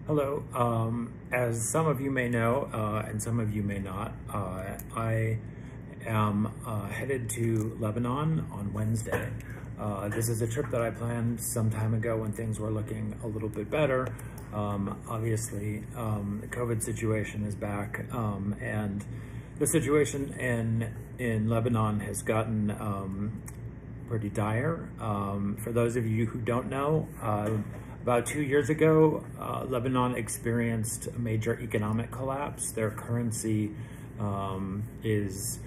Hello. As some of you may know, and some of you may not, I am headed to Lebanon on Wednesday. This is a trip that I planned some time ago when things were looking a little bit better. Obviously, the COVID situation is back, and the situation in Lebanon has gotten pretty dire. For those of you who don't know, about 2 years ago, Lebanon experienced a major economic collapse. Their currency is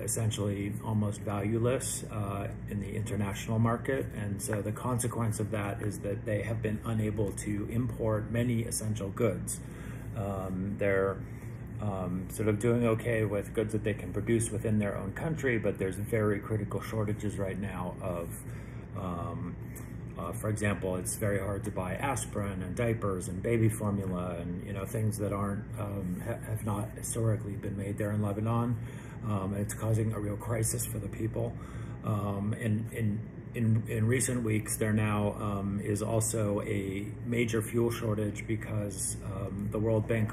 essentially almost valueless in the international market. And so the consequence of that is that they have been unable to import many essential goods. They're sort of doing okay with goods that they can produce within their own country, but there's very critical shortages right now of for example, it's very hard to buy aspirin and diapers and baby formula and things that aren't have not historically been made there in Lebanon. It's causing a real crisis for the people. In recent weeks, there now is also a major fuel shortage because the World Bank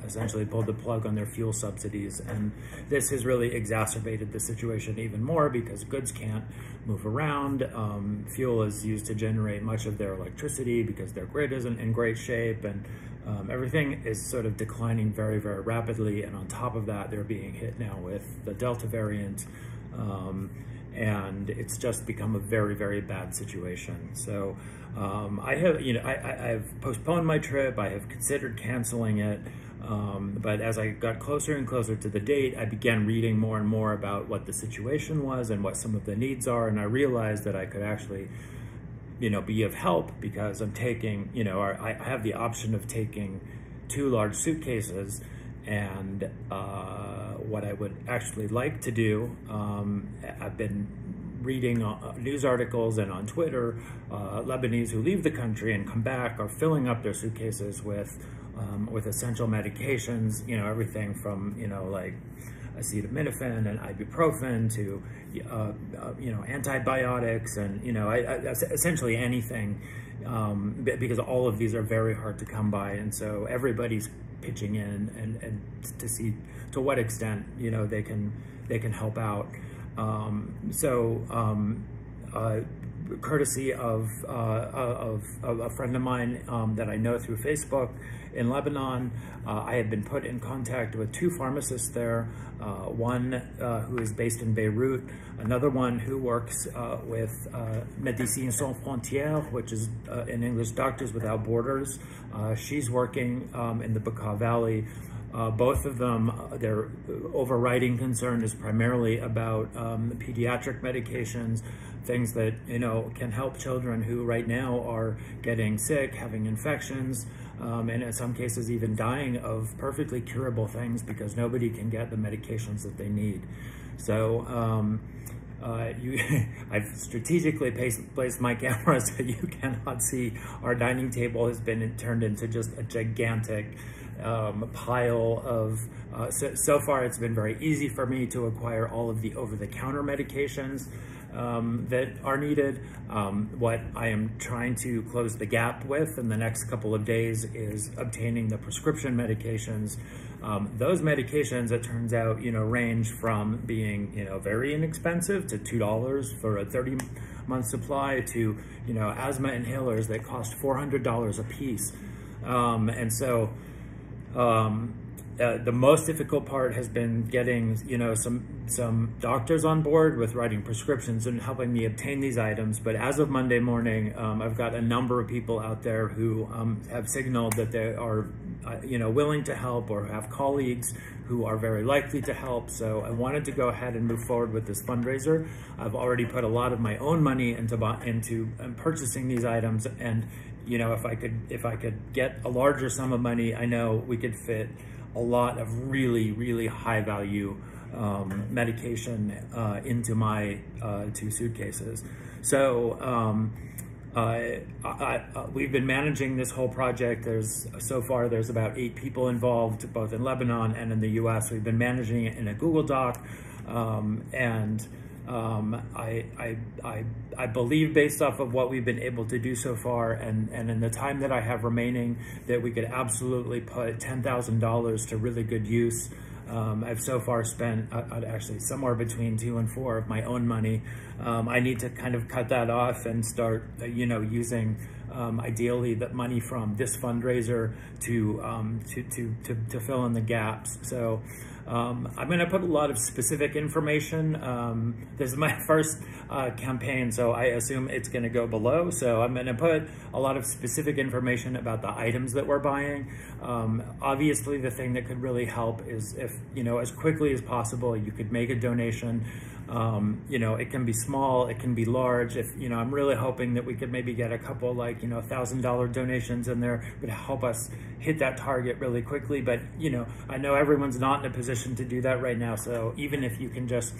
essentially pulled the plug on their fuel subsidies, and this has really exacerbated the situation even more because goods can't move around. Fuel is used to generate much of their electricity because their grid isn't in great shape, and everything is sort of declining very, very rapidly. And on top of that, they're being hit now with the Delta variant. And it's just become a very, very bad situation. So I've postponed my trip. I have considered canceling it. But as I got closer and closer to the date, I began reading more and more about what the situation was and what some of the needs are. And I realized that I could actually, be of help because I'm taking, I have the option of taking 2 large suitcases. And what I would actually like to do, I've been reading news articles and on Twitter, Lebanese who leave the country and come back are filling up their suitcases with essential medications, everything from, like acetaminophen and ibuprofen to, antibiotics and, essentially anything, because all of these are very hard to come by. And so everybody's pitching in and to see to what extent they can help out. Courtesy of a friend of mine that I know through Facebook in Lebanon, I had been put in contact with 2 pharmacists there, one who is based in Beirut, another one who works with Médecins Sans Frontières, which is in English Doctors Without Borders. She's working in the Beqaa Valley. Both of them, their overriding concern is primarily about pediatric medications, things that, can help children who right now are getting sick, having infections, and in some cases even dying of perfectly curable things because nobody can get the medications that they need. So I've strategically placed my camera so you cannot see. Our dining table has been turned into just a gigantic pile of, so far it's been very easy for me to acquire all of the over-the-counter medications that are needed. What I am trying to close the gap with in the next couple of days is obtaining the prescription medications. Those medications, it turns out, range from being, very inexpensive to $2 for a 30-month supply to, asthma inhalers that cost $400 a piece. And so the most difficult part has been getting, some doctors on board with writing prescriptions and helping me obtain these items. But as of Monday morning, I've got a number of people out there who have signaled that they are, willing to help or have colleagues who are very likely to help. So I wanted to go ahead and move forward with this fundraiser. I've already put a lot of my own money into purchasing these items, and if I could get a larger sum of money, I know we could fit a lot of really, really high value medication into my 2 suitcases. So we've been managing this whole project. So far there's about 8 people involved, both in Lebanon and in the US. We've been managing it in a Google Doc, and I believe, based off of what we've been able to do so far, and in the time that I have remaining, that we could absolutely put $10,000 to really good use. I've so far spent actually somewhere between 2 and 4 of my own money. I need to kind of cut that off and start, using ideally the money from this fundraiser to fill in the gaps. So I'm going to put a lot of specific information. This is my first campaign, so I assume it's going to go below. So I'm going to put a lot of specific information about the items that we're buying. Obviously, the thing that could really help is if, as quickly as possible, you could make a donation. It can be small, it can be large. If, I'm really hoping that we could maybe get a couple $1,000 donations in there, would help us hit that target really quickly. But, I know everyone's not in a position to do that right now. So even if you can just,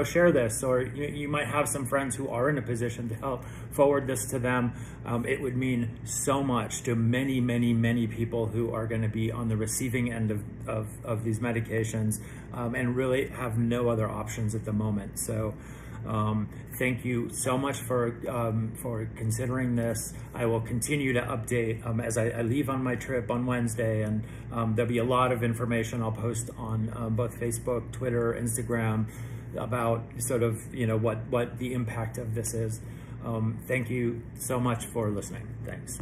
share this, or you might have some friends who are in a position to help forward this to them, it would mean so much to many, many, many people who are going to be on the receiving end of these medications, and really have no other options at the moment. So thank you so much for considering this. I will continue to update as I leave on my trip on Wednesday, and there'll be a lot of information I'll post on both Facebook, Twitter, Instagram about sort of what the impact of this is. Thank you so much for listening. Thanks.